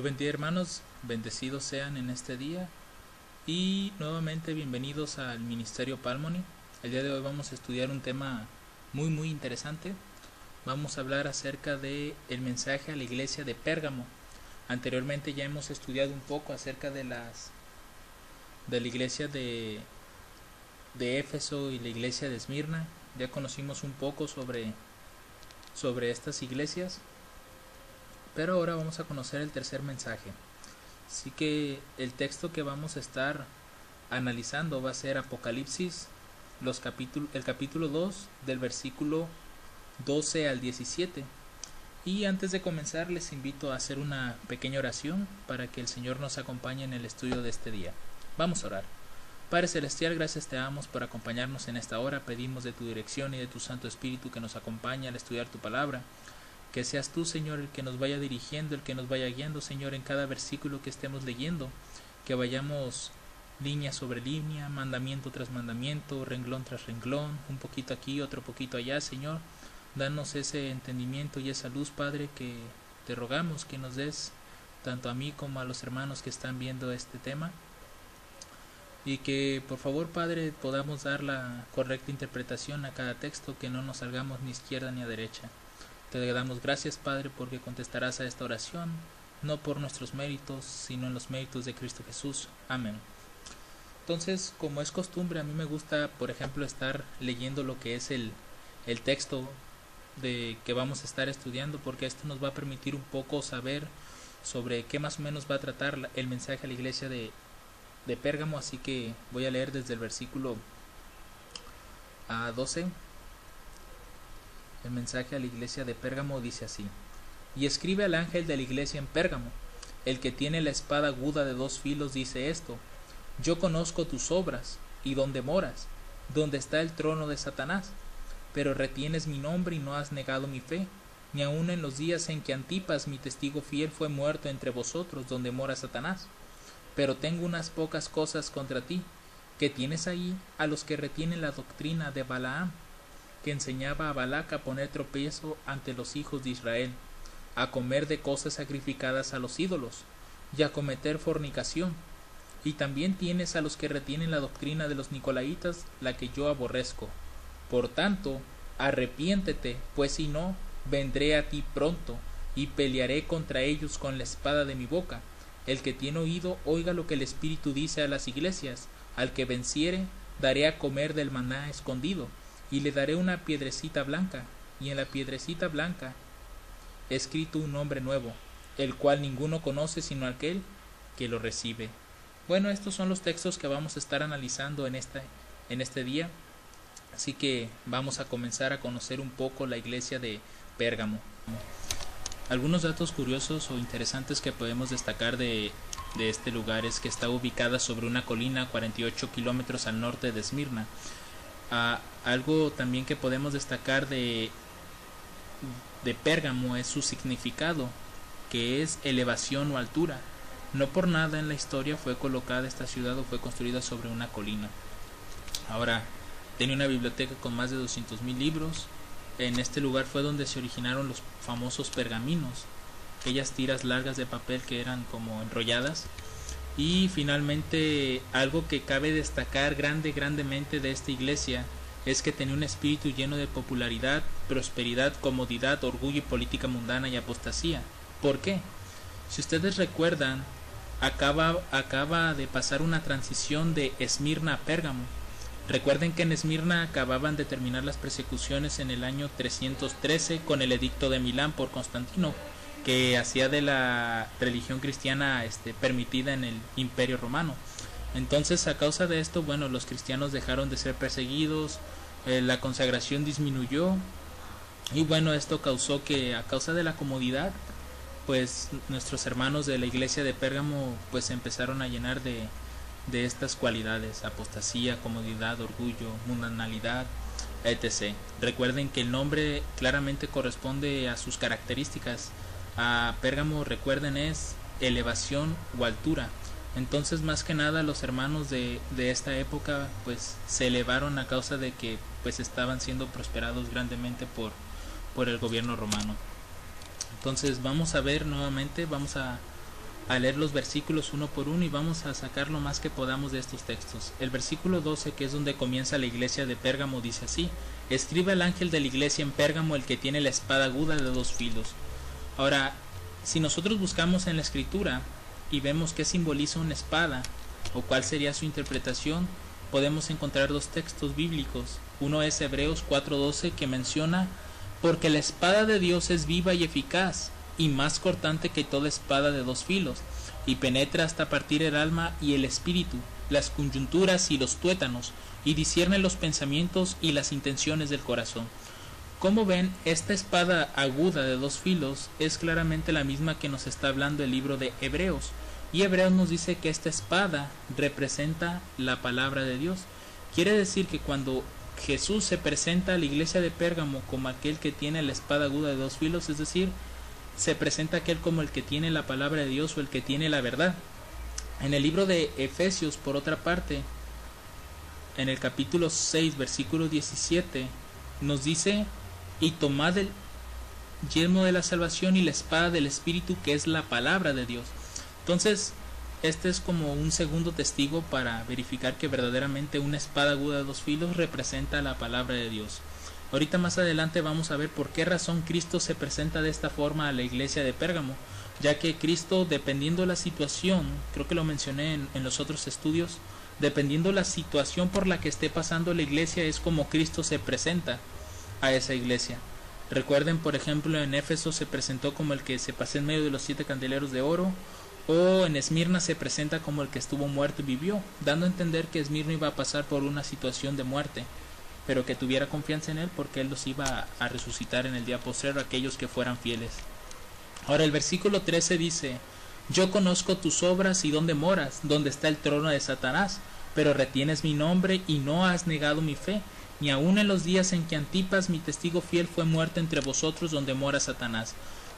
bendiga, hermanos, bendecidos sean en este día y nuevamente bienvenidos al Ministerio Palmoni. El día de hoy vamos a estudiar un tema muy interesante. Vamos a hablar acerca de el mensaje a la iglesia de Pérgamo. Anteriormente ya hemos estudiado un poco acerca de la iglesia de Éfeso y la iglesia de Esmirna. Ya conocimos un poco sobre estas iglesias, pero ahora vamos a conocer el tercer mensaje. Así que el texto que vamos a estar analizando va a ser Apocalipsis, el capítulo 2 del versículo 12 al 17. Y antes de comenzar les invito a hacer una pequeña oración para que el Señor nos acompañe en el estudio de este día. Vamos a orar. Padre Celestial, gracias te damos por acompañarnos en esta hora. Pedimos de tu dirección y de tu Santo Espíritu que nos acompañe al estudiar tu palabra. Que seas tú, Señor, el que nos vaya dirigiendo, el que nos vaya guiando, Señor, en cada versículo que estemos leyendo. Que vayamos línea sobre línea, mandamiento tras mandamiento, renglón tras renglón, un poquito aquí, otro poquito allá, Señor. Danos ese entendimiento y esa luz, Padre, que te rogamos que nos des, tanto a mí como a los hermanos que están viendo este tema. Y que por favor, Padre, podamos dar la correcta interpretación a cada texto, que no nos salgamos ni izquierda ni a derecha. Te damos gracias, Padre, porque contestarás a esta oración, no por nuestros méritos, sino en los méritos de Cristo Jesús. Amén. Entonces, como es costumbre, a mí me gusta, por ejemplo, estar leyendo lo que es el texto que vamos a estar estudiando, porque esto nos va a permitir un poco saber sobre qué más o menos va a tratar el mensaje a la iglesia de Pérgamo. Así que voy a leer desde el versículo 12. El mensaje a la iglesia de Pérgamo dice así: Y escribe al ángel de la iglesia en Pérgamo, el que tiene la espada aguda de 2 filos dice esto: Yo conozco tus obras y dónde moras, donde está el trono de Satanás, pero retienes mi nombre y no has negado mi fe, ni aun en los días en que Antipas, mi testigo fiel, fue muerto entre vosotros, donde mora Satanás. Pero tengo unas pocas cosas contra ti, que tienes ahí a los que retienen la doctrina de Balaam, que enseñaba a Balac a poner tropiezo ante los hijos de Israel, a comer de cosas sacrificadas a los ídolos, y a cometer fornicación. Y también tienes a los que retienen la doctrina de los nicolaitas, la que yo aborrezco. Por tanto, arrepiéntete, pues si no, vendré a ti pronto, y pelearé contra ellos con la espada de mi boca. El que tiene oído, oiga lo que el Espíritu dice a las iglesias. Al que venciere, daré a comer del maná escondido, y le daré una piedrecita blanca, y en la piedrecita blanca escrito un nombre nuevo, el cual ninguno conoce sino aquel que lo recibe. Bueno, estos son los textos que vamos a estar analizando en este día. Así que vamos a comenzar a conocer un poco la iglesia de Pérgamo. Algunos datos curiosos o interesantes que podemos destacar de este lugar es que está ubicada sobre una colina 48 kilómetros al norte de Esmirna. Algo también que podemos destacar de Pérgamo es su significado, que es elevación o altura. No por nada en la historia fue colocada esta ciudad o fue construida sobre una colina. Ahora, tenía una biblioteca con más de 200,000 libros. En este lugar fue donde se originaron los famosos pergaminos, aquellas tiras largas de papel que eran como enrolladas. Y finalmente, algo que cabe destacar grandemente de esta iglesia es que tenía un espíritu lleno de popularidad, prosperidad, comodidad, orgullo y política mundana y apostasía. ¿Por qué? Si ustedes recuerdan, acaba de pasar una transición de Esmirna a Pérgamo. Recuerden que en Esmirna acababan de terminar las persecuciones en el año 313 con el edicto de Milán por Constantino, que hacía de la religión cristiana permitida en el Imperio Romano. Entonces, a causa de esto, bueno, los cristianos dejaron de ser perseguidos, la consagración disminuyó, y bueno, esto causó que, a causa de la comodidad, pues nuestros hermanos de la iglesia de Pérgamo pues se empezaron a llenar de estas cualidades: apostasía, comodidad, orgullo, mundanalidad, etc. Recuerden que el nombre claramente corresponde a sus características. A Pérgamo, recuerden, es elevación o altura. Entonces, más que nada, los hermanos de esta época pues se elevaron a causa de que pues estaban siendo prosperados grandemente por el gobierno romano. Entonces vamos a ver nuevamente, vamos a a leer los versículos uno por uno y vamos a sacar lo más que podamos de estos textos. El versículo 12, que es donde comienza la iglesia de Pérgamo, dice así: escribe al ángel de la iglesia en Pérgamo, el que tiene la espada aguda de 2 filos. Ahora, si nosotros buscamos en la escritura y vemos qué simboliza una espada o cuál sería su interpretación, podemos encontrar 2 textos bíblicos. Uno es Hebreos 4:12, que menciona: porque la espada de Dios es viva y eficaz, y más cortante que toda espada de 2 filos, y penetra hasta partir el alma y el espíritu, las coyunturas y los tuétanos, y discierne los pensamientos y las intenciones del corazón. Como ven, esta espada aguda de 2 filos es claramente la misma que nos está hablando el libro de Hebreos, y Hebreos nos dice que esta espada representa la palabra de Dios. Quiere decir que cuando Jesús se presenta a la iglesia de Pérgamo como aquel que tiene la espada aguda de 2 filos, es decir, se presenta aquel como el que tiene la palabra de Dios o el que tiene la verdad. En el libro de Efesios, por otra parte, en el capítulo 6, versículo 17, nos dice: y tomad el yelmo de la salvación y la espada del Espíritu, que es la palabra de Dios. Entonces, este es como un segundo testigo para verificar que verdaderamente una espada aguda de 2 filos representa la palabra de Dios. Ahorita más adelante vamos a ver por qué razón Cristo se presenta de esta forma a la iglesia de Pérgamo, ya que Cristo, dependiendo la situación, creo que lo mencioné en los otros estudios, dependiendo la situación por la que esté pasando la iglesia, es como Cristo se presenta a esa iglesia. Recuerden, por ejemplo, en Éfeso se presentó como el que se pasó en medio de los 7 candeleros de oro, o en Esmirna se presenta como el que estuvo muerto y vivió, dando a entender que Esmirna iba a pasar por una situación de muerte, pero que tuviera confianza en él, porque él los iba a resucitar en el día postrero a aquellos que fueran fieles. Ahora el versículo 13 dice: yo conozco tus obras y dónde moras, donde está el trono de Satanás, pero retienes mi nombre y no has negado mi fe, ni aun en los días en que Antipas, mi testigo fiel, fue muerto entre vosotros, donde mora Satanás.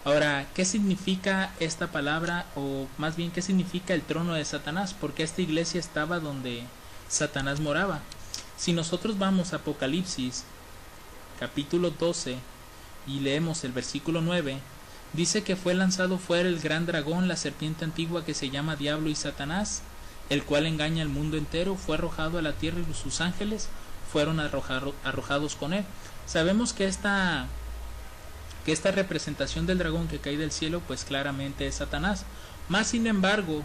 Ahora, ¿qué significa esta palabra? O más bien, ¿qué significa el trono de Satanás? Porque esta iglesia estaba donde Satanás moraba. Si nosotros vamos a Apocalipsis, capítulo 12, y leemos el versículo 9, dice que fue lanzado fuera el gran dragón, la serpiente antigua que se llama Diablo y Satanás, el cual engaña al mundo entero, fue arrojado a la tierra y sus ángeles fueron arrojados con él. Sabemos que esta representación del dragón que cae del cielo, pues claramente es Satanás. Más sin embargo,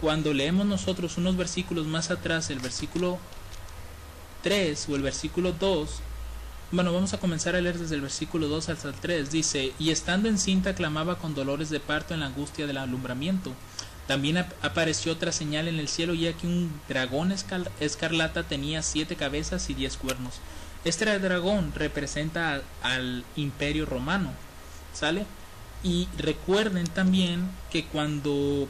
cuando leemos nosotros unos versículos más atrás, el versículo 3 o el versículo 2, bueno, vamos a comenzar a leer desde el versículo 2 hasta el 3, dice: y estando encinta clamaba con dolores de parto en la angustia del alumbramiento. También apareció otra señal en el cielo, y aquí un dragón escarlata tenía 7 cabezas y 10 cuernos. Este dragón representa al imperio romano, ¿sale? Y recuerden también que cuando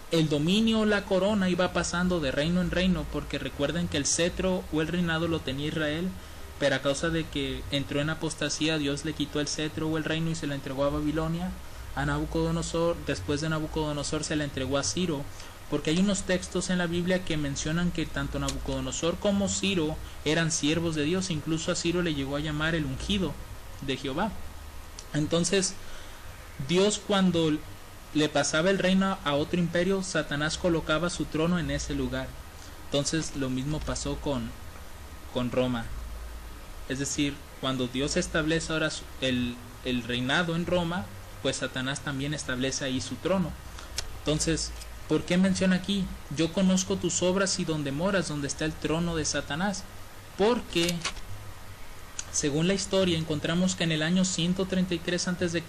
el dominio o la corona iba pasando de reino en reino, porque recuerden que el cetro o el reinado lo tenía Israel, pero a causa de que entró en apostasía, Dios le quitó el cetro o el reino y se lo entregó a Babilonia, a Nabucodonosor. Después de Nabucodonosor se le entregó a Ciro, porque hay unos textos en la Biblia que mencionan que tanto Nabucodonosor como Ciro eran siervos de Dios. Incluso a Ciro le llegó a llamar el ungido de Jehová. Entonces, Dios, cuando le pasaba el reino a otro imperio, Satanás colocaba su trono en ese lugar. Entonces lo mismo pasó con Roma. Es decir, cuando Dios establece ahora el reinado en Roma, pues Satanás también establece ahí su trono. Entonces, ¿por qué menciona aquí: yo conozco tus obras y donde moras, donde está el trono de Satanás? Porque, según la historia, encontramos que en el año 133 a.C.,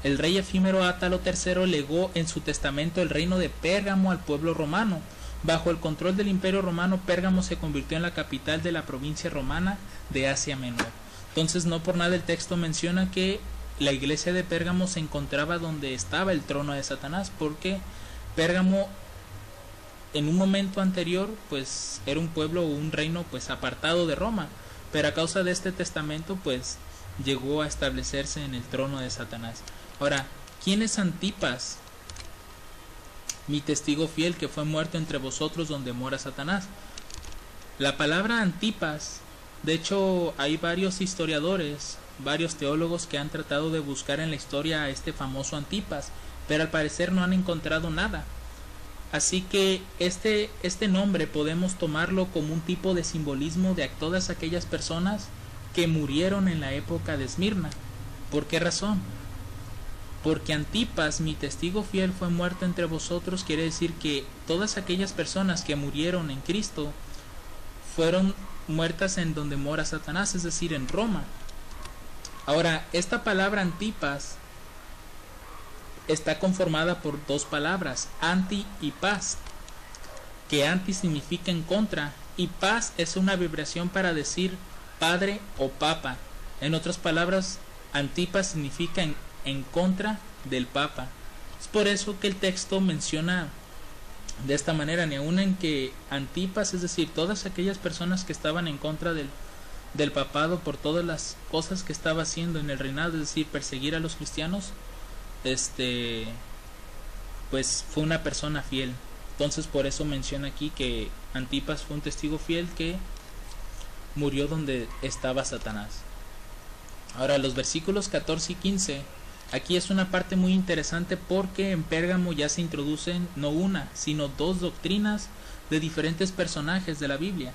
el rey efímero Átalo III legó en su testamento el reino de Pérgamo al pueblo romano. Bajo el control del imperio romano, Pérgamo se convirtió en la capital de la provincia romana de Asia Menor. Entonces, no por nada el texto menciona que la iglesia de Pérgamo se encontraba donde estaba el trono de Satanás, porque Pérgamo en un momento anterior pues era un pueblo o un reino pues apartado de Roma, pero a causa de este testamento pues llegó a establecerse en el trono de Satanás. Ahora, ¿quién es Antipas, mi testigo fiel, que fue muerto entre vosotros, donde mora Satanás? La palabra Antipas, de hecho hay varios historiadores, varios teólogos que han tratado de buscar en la historia a este famoso Antipas, pero al parecer no han encontrado nada. Así que este nombre podemos tomarlo como un tipo de simbolismo de todas aquellas personas que murieron en la época de Esmirna. ¿Por qué razón? Porque Antipas, mi testigo fiel, fue muerto entre vosotros. Quiere decir que todas aquellas personas que murieron en Cristo fueron muertas en donde mora Satanás, es decir, en Roma. Ahora, esta palabra Antipas está conformada por dos palabras, anti y pas, que anti significa en contra y pas es una abreviación para decir padre o papa. En otras palabras, Antipas significa en contra del papa. Es por eso que el texto menciona de esta manera, ni aun en que Antipas, es decir, todas aquellas personas que estaban en contra del papado por todas las cosas que estaba haciendo en el reinado, es decir, perseguir a los cristianos, pues fue una persona fiel. Entonces por eso menciona aquí que Antipas fue un testigo fiel que murió donde estaba Satanás. Ahora los versículos 14 y 15, aquí es una parte muy interesante porque en Pérgamo ya se introducen no una, sino dos doctrinas de diferentes personajes de la Biblia.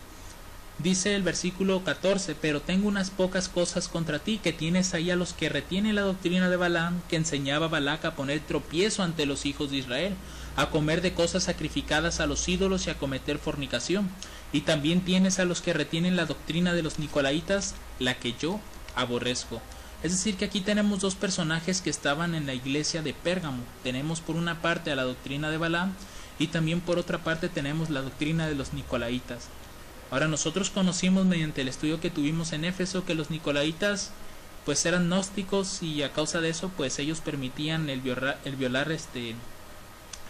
Dice el versículo 14, pero tengo unas pocas cosas contra ti, que tienes ahí a los que retienen la doctrina de Balaam, que enseñaba a Balac a poner tropiezo ante los hijos de Israel, a comer de cosas sacrificadas a los ídolos y a cometer fornicación. Y también tienes a los que retienen la doctrina de los Nicolaitas, la que yo aborrezco. Es decir, que aquí tenemos dos personajes que estaban en la iglesia de Pérgamo. Tenemos por una parte a la doctrina de Balaam y también por otra parte tenemos la doctrina de los Nicolaitas. Ahora nosotros conocimos mediante el estudio que tuvimos en Éfeso que los Nicolaitas pues eran gnósticos y a causa de eso pues ellos permitían el violar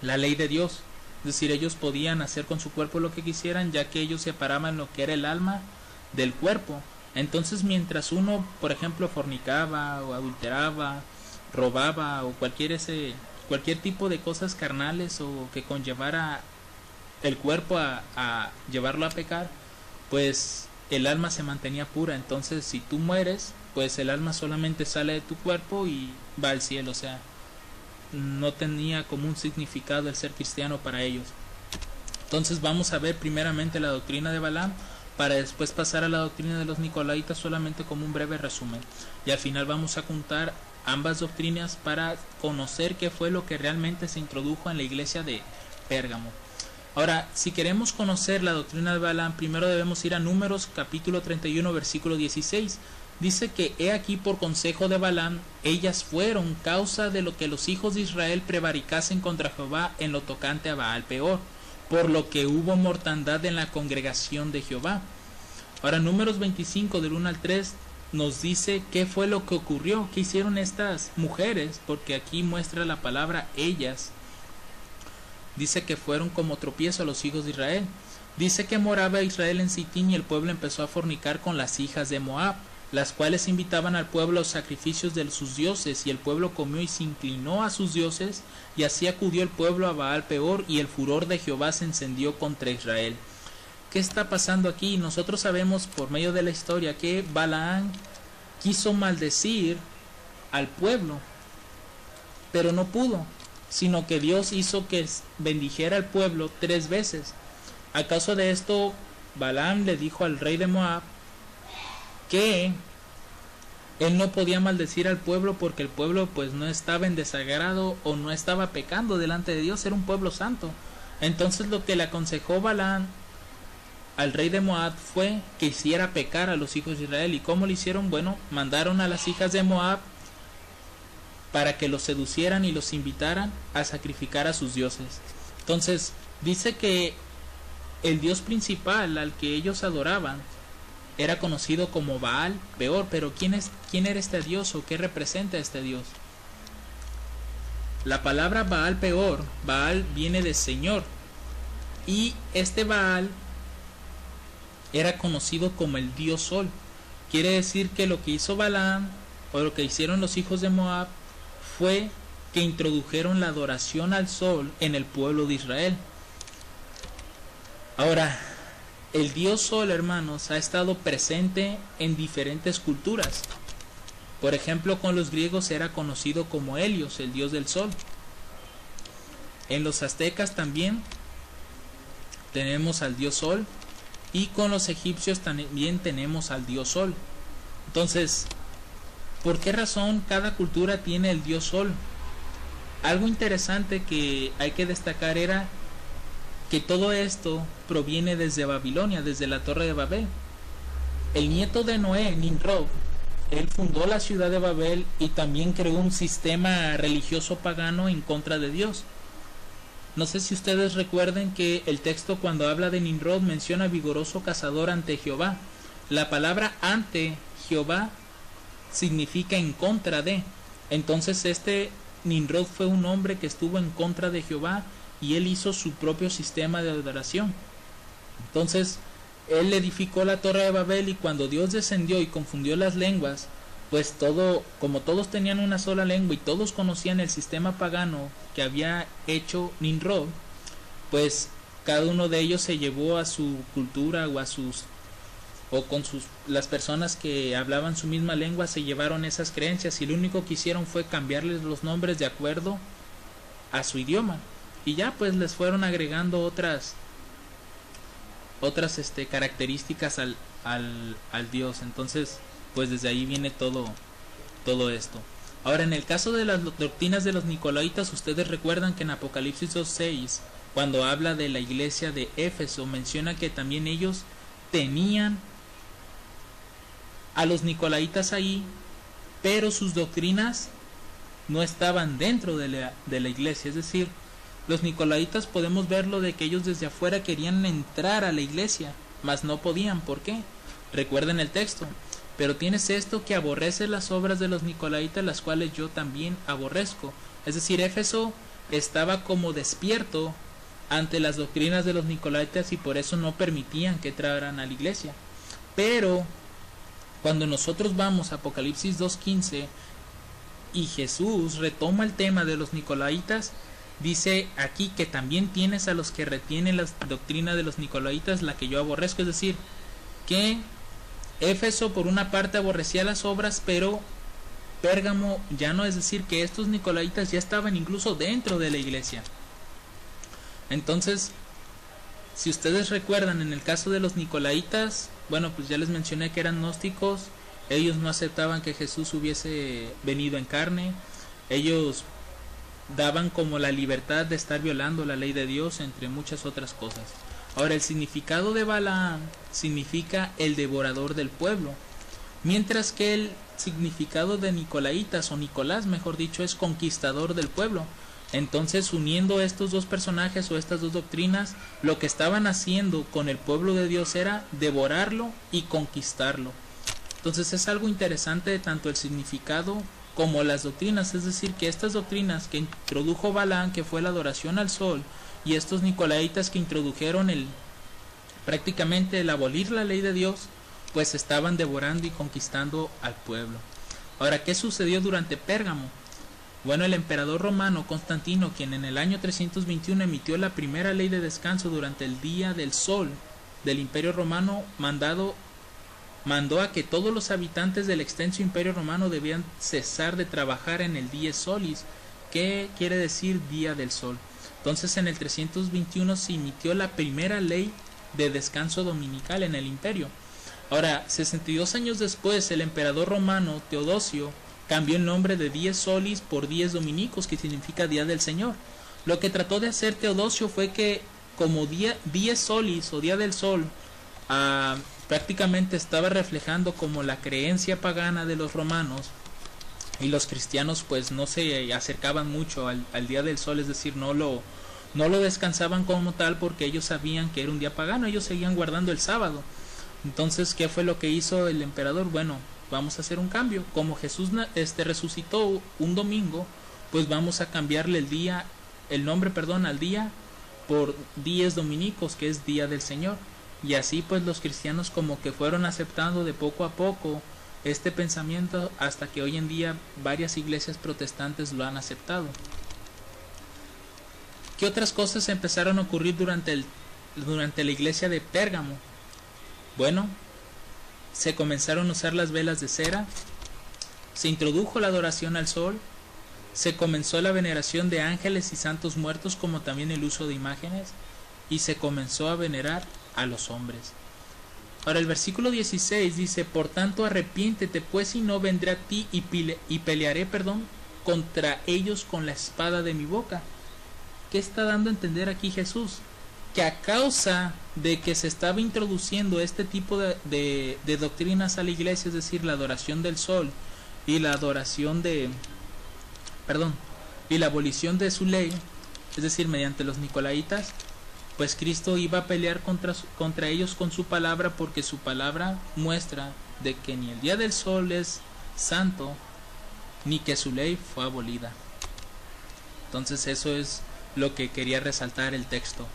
la ley de Dios. Es decir, ellos podían hacer con su cuerpo lo que quisieran, ya que ellos separaban lo que era el alma del cuerpo. Entonces mientras uno, por ejemplo, fornicaba o adulteraba, robaba o cualquier tipo de cosas carnales o que conllevara el cuerpo a llevarlo a pecar, pues el alma se mantenía pura. Entonces si tú mueres, pues el alma solamente sale de tu cuerpo y va al cielo. O sea, no tenía como un significado el ser cristiano para ellos. Entonces vamos a ver primeramente la doctrina de Balaam, para después pasar a la doctrina de los Nicolaitas solamente como un breve resumen. Y al final vamos a juntar ambas doctrinas para conocer qué fue lo que realmente se introdujo en la iglesia de Pérgamo. Ahora, si queremos conocer la doctrina de Balaam, primero debemos ir a Números capítulo 31 versículo 16. Dice que he aquí por consejo de Balaam, ellas fueron causa de lo que los hijos de Israel prevaricasen contra Jehová en lo tocante a Baal peor, por lo que hubo mortandad en la congregación de Jehová. Ahora Números 25 del 1 al 3 nos dice qué fue lo que ocurrió, qué hicieron estas mujeres, porque aquí muestra la palabra ellas. Dice que fueron como tropiezo a los hijos de Israel. Dice que moraba Israel en Sitín y el pueblo empezó a fornicar con las hijas de Moab, las cuales invitaban al pueblo a los sacrificios de sus dioses, y el pueblo comió y se inclinó a sus dioses, y así acudió el pueblo a Baal peor, y el furor de Jehová se encendió contra Israel. ¿Qué está pasando aquí? Nosotros sabemos por medio de la historia que Balaam quiso maldecir al pueblo, pero no pudo, sino que Dios hizo que bendijera al pueblo 3 veces. A causa de esto, Balaam le dijo al rey de Moab que él no podía maldecir al pueblo porque el pueblo pues no estaba en desagrado o no estaba pecando delante de Dios, era un pueblo santo. Entonces lo que le aconsejó Balaam al rey de Moab fue que hiciera pecar a los hijos de Israel. ¿Y cómo lo hicieron? Bueno, mandaron a las hijas de Moab para que los seducieran y los invitaran a sacrificar a sus dioses. Entonces dice que el dios principal al que ellos adoraban era conocido como Baal peor. Pero ¿quién era este dios o qué representa este dios? La palabra Baal peor, Baal viene de señor, y este Baal era conocido como el dios sol. Quiere decir que lo que hizo Balaam o lo que hicieron los hijos de Moab fue que introdujeron la adoración al sol en el pueblo de Israel. Ahora, el dios sol, hermanos, ha estado presente en diferentes culturas. Por ejemplo, con los griegos era conocido como Helios, el dios del sol. En los aztecas también tenemos al dios Sol, y con los egipcios también tenemos al dios Sol. Entonces, ¿por qué razón cada cultura tiene el dios Sol? Algo interesante que hay que destacar era que todo esto proviene desde Babilonia, desde la Torre de Babel. El nieto de Noé, Nimrod, él fundó la ciudad de Babel y también creó un sistema religioso pagano en contra de Dios. No sé si ustedes recuerden que el texto, cuando habla de Nimrod, menciona vigoroso cazador ante Jehová. La palabra ante Jehová significa en contra de. Entonces este Nimrod fue un hombre que estuvo en contra de Jehová y él hizo su propio sistema de adoración. Entonces él edificó la Torre de Babel, y cuando Dios descendió y confundió las lenguas, pues como todos tenían una sola lengua y todos conocían el sistema pagano que había hecho Nimrod, pues cada uno de ellos se llevó a su cultura las personas que hablaban su misma lengua se llevaron esas creencias, y lo único que hicieron fue cambiarles los nombres de acuerdo a su idioma, y ya pues les fueron agregando otras características al Dios. Entonces pues desde ahí viene todo esto. Ahora, en el caso de las doctrinas de los Nicolaitas, ustedes recuerdan que en Apocalipsis 2:6, cuando habla de la iglesia de Éfeso, menciona que también ellos tenían a los Nicolaitas ahí, pero sus doctrinas no estaban dentro de la iglesia. Es decir, los Nicolaitas podemos verlo de que ellos desde afuera querían entrar a la iglesia, mas no podían. ¿Por qué? Recuerden el texto: pero tienes esto, que aborreces las obras de los Nicolaitas, las cuales yo también aborrezco. Es decir, Éfeso estaba como despierto ante las doctrinas de los Nicolaitas, y por eso no permitían que entraran a la iglesia. Pero cuando nosotros vamos a Apocalipsis 2:15 y Jesús retoma el tema de los Nicolaitas, dice aquí que también tienes a los que retienen la doctrina de los Nicolaitas, la que yo aborrezco. Es decir, que Éfeso por una parte aborrecía las obras, pero Pérgamo ya no. Es decir, que estos Nicolaitas ya estaban incluso dentro de la iglesia. Entonces, si ustedes recuerdan, en el caso de los Nicolaitas, bueno, pues ya les mencioné que eran gnósticos. Ellos no aceptaban que Jesús hubiese venido en carne. Ellos daban como la libertad de estar violando la ley de Dios, entre muchas otras cosas. Ahora, el significado de Balaam significa el devorador del pueblo, mientras que el significado de Nicolaitas, o Nicolás mejor dicho, es conquistador del pueblo. Entonces, uniendo estos dos personajes o estas dos doctrinas, lo que estaban haciendo con el pueblo de Dios era devorarlo y conquistarlo. Entonces es algo interesante de tanto el significado como las doctrinas. Es decir, que estas doctrinas que introdujo Balaam, que fue la adoración al sol, y estos Nicolaitas que introdujeron prácticamente el abolir la ley de Dios, pues estaban devorando y conquistando al pueblo. Ahora, ¿qué sucedió durante Pérgamo? Bueno, el emperador romano Constantino, quien en el año 321 emitió la primera ley de descanso durante el día del sol del Imperio Romano, mandó a que todos los habitantes del extenso Imperio Romano debían cesar de trabajar en el dies solis, que quiere decir día del sol. Entonces, en el 321 se emitió la primera ley de descanso dominical en el imperio. Ahora, 62 años después, el emperador romano Teodosio cambió el nombre de dies solis por dies dominicos, que significa día del Señor. Lo que trató de hacer Teodosio fue que, como dies solis o día del sol, prácticamente estaba reflejando como la creencia pagana de los romanos, y los cristianos pues no se acercaban mucho al día del sol. Es decir, no lo descansaban como tal, porque ellos sabían que era un día pagano. Ellos seguían guardando el sábado. Entonces, ¿qué fue lo que hizo el emperador? Bueno, vamos a hacer un cambio. Como Jesús resucitó un domingo, pues vamos a cambiarle el nombre al día por dies dominicos, que es día del Señor. Y así pues los cristianos como que fueron aceptando de poco a poco este pensamiento, hasta que hoy en día varias iglesias protestantes lo han aceptado. ¿Qué otras cosas empezaron a ocurrir durante la iglesia de Pérgamo? Bueno, se comenzaron a usar las velas de cera, se introdujo la adoración al sol, se comenzó la veneración de ángeles y santos muertos, como también el uso de imágenes, y se comenzó a venerar a los hombres. Ahora el versículo 16 dice: por tanto arrepiéntete, pues, y no vendré a ti y pelearé, contra ellos con la espada de mi boca. ¿Qué está dando a entender aquí Jesús? Que a causa de que se estaba introduciendo este tipo de doctrinas a la iglesia, es decir, la adoración del sol y la adoración y la abolición de su ley, es decir, mediante los nicolaitas, pues Cristo iba a pelear contra ellos con su palabra, porque su palabra muestra de que ni el día del sol es santo, ni que su ley fue abolida. Entonces eso es lo que quería resaltar el texto.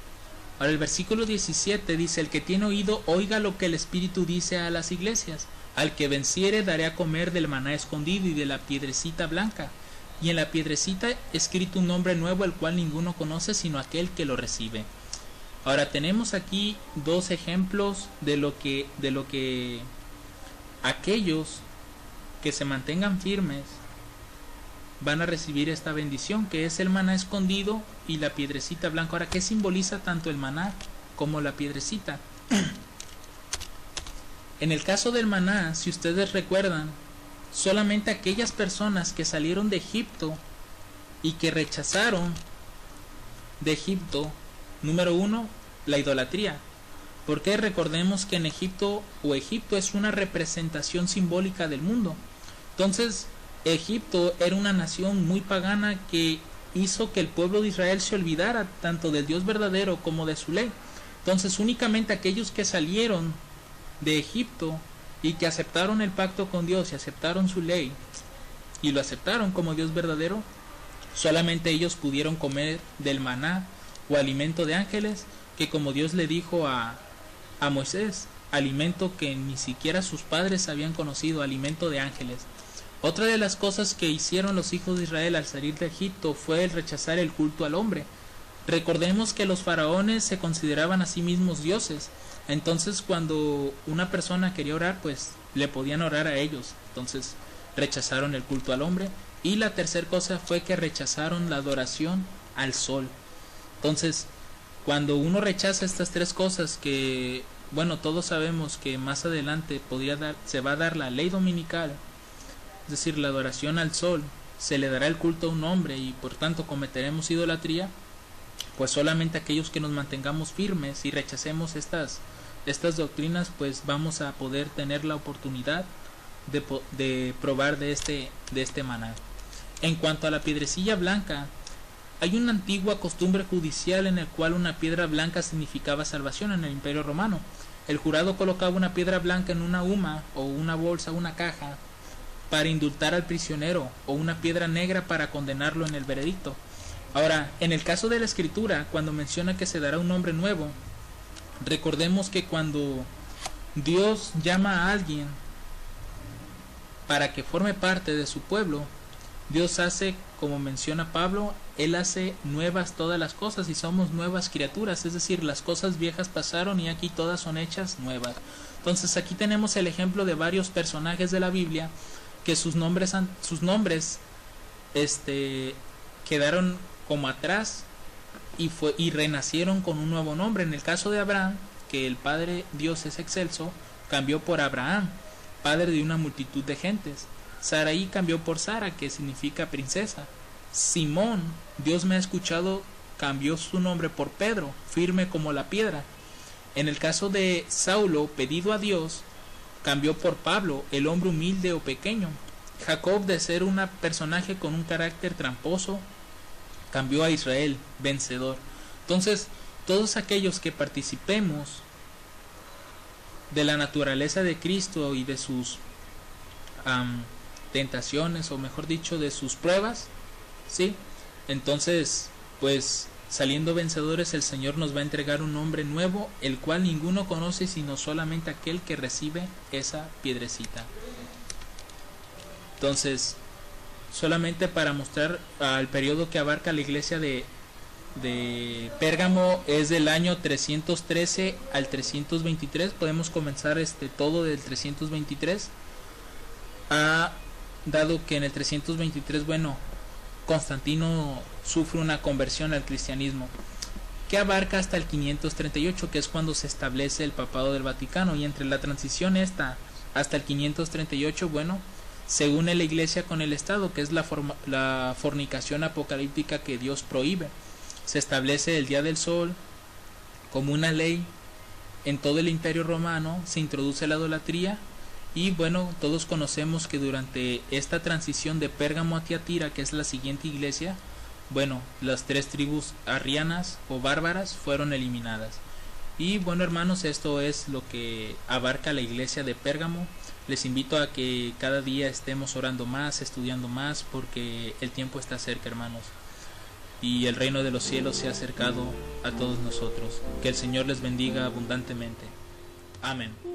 Ahora el versículo 17 dice: el que tiene oído, oiga lo que el Espíritu dice a las iglesias. Al que venciere daré a comer del maná escondido y de la piedrecita blanca, y en la piedrecita escrito un nombre nuevo, el cual ninguno conoce sino aquel que lo recibe. Ahora tenemos aquí dos ejemplos de lo que aquellos que se mantengan firmes van a recibir esta bendición, que es el maná escondido y la piedrecita blanca. Ahora, ¿qué simboliza tanto el maná como la piedrecita? En el caso del maná, si ustedes recuerdan, solamente aquellas personas que salieron de Egipto y que rechazaron de Egipto, número uno, la idolatría. Porque recordemos que en Egipto es una representación simbólica del mundo. Entonces, Egipto era una nación muy pagana que hizo que el pueblo de Israel se olvidara tanto del Dios verdadero como de su ley. Entonces, únicamente aquellos que salieron de Egipto y que aceptaron el pacto con Dios y aceptaron su ley y lo aceptaron como Dios verdadero, solamente ellos pudieron comer del maná o alimento de ángeles, que como Dios le dijo a Moisés, alimento que ni siquiera sus padres habían conocido, alimento de ángeles. Otra de las cosas que hicieron los hijos de Israel al salir de Egipto fue el rechazar el culto al hombre. Recordemos que los faraones se consideraban a sí mismos dioses. Entonces, cuando una persona quería orar, pues le podían orar a ellos. Entonces, rechazaron el culto al hombre. Y la tercera cosa fue que rechazaron la adoración al sol. Entonces, cuando uno rechaza estas tres cosas, que, bueno, todos sabemos que más adelante se va a dar la ley dominical, es decir, la adoración al sol, se le dará el culto a un hombre y por tanto cometeremos idolatría, pues solamente aquellos que nos mantengamos firmes y rechacemos estas doctrinas, pues vamos a poder tener la oportunidad de probar de este maná. En cuanto a la piedrecilla blanca, hay una antigua costumbre judicial en el cual una piedra blanca significaba salvación en el Imperio Romano. El jurado colocaba una piedra blanca en una huma o una bolsa, una caja, para indultar al prisionero, o una piedra negra para condenarlo en el veredicto. Ahora, en el caso de la Escritura, cuando menciona que se dará un nombre nuevo, recordemos que cuando Dios llama a alguien para que forme parte de su pueblo, Dios hace, como menciona Pablo, Él hace nuevas todas las cosas y somos nuevas criaturas, es decir, las cosas viejas pasaron y aquí todas son hechas nuevas. Entonces aquí tenemos el ejemplo de varios personajes de la Biblia que sus nombres quedaron como atrás y renacieron con un nuevo nombre. En el caso de Abraham, que el Padre Dios es excelso, cambió por Abraham, padre de una multitud de gentes. Saraí cambió por Sara, que significa princesa. Simón, Dios me ha escuchado, cambió su nombre por Pedro, firme como la piedra. En el caso de Saulo, pedido a Dios, cambió por Pablo, el hombre humilde o pequeño. Jacob, de ser un personaje con un carácter tramposo, cambió a Israel, vencedor. Entonces, todos aquellos que participemos de la naturaleza de Cristo y de sus tentaciones, o mejor dicho, de sus pruebas, ¿sí? Entonces, pues, saliendo vencedores, el Señor nos va a entregar un nombre nuevo, el cual ninguno conoce sino solamente aquel que recibe esa piedrecita. Entonces, solamente para mostrar el periodo que abarca la iglesia de Pérgamo es del año 313 al 323. Podemos comenzar todo del 323, dado que en el 323, bueno, Constantino sufre una conversión al cristianismo, que abarca hasta el 538, que es cuando se establece el papado del Vaticano. Y entre la transición esta hasta el 538, bueno, se une la iglesia con el Estado, que es la fornicación apocalíptica que Dios prohíbe. Se establece el día del sol como una ley en todo el Imperio Romano, se introduce la idolatría. Y bueno, todos conocemos que durante esta transición de Pérgamo a Tiatira, que es la siguiente iglesia, bueno, las 3 tribus arrianas o bárbaras fueron eliminadas. Y bueno, hermanos, esto es lo que abarca la iglesia de Pérgamo. Les invito a que cada día estemos orando más, estudiando más, porque el tiempo está cerca, hermanos, y el reino de los cielos se ha acercado a todos nosotros. Que el Señor les bendiga abundantemente. Amén.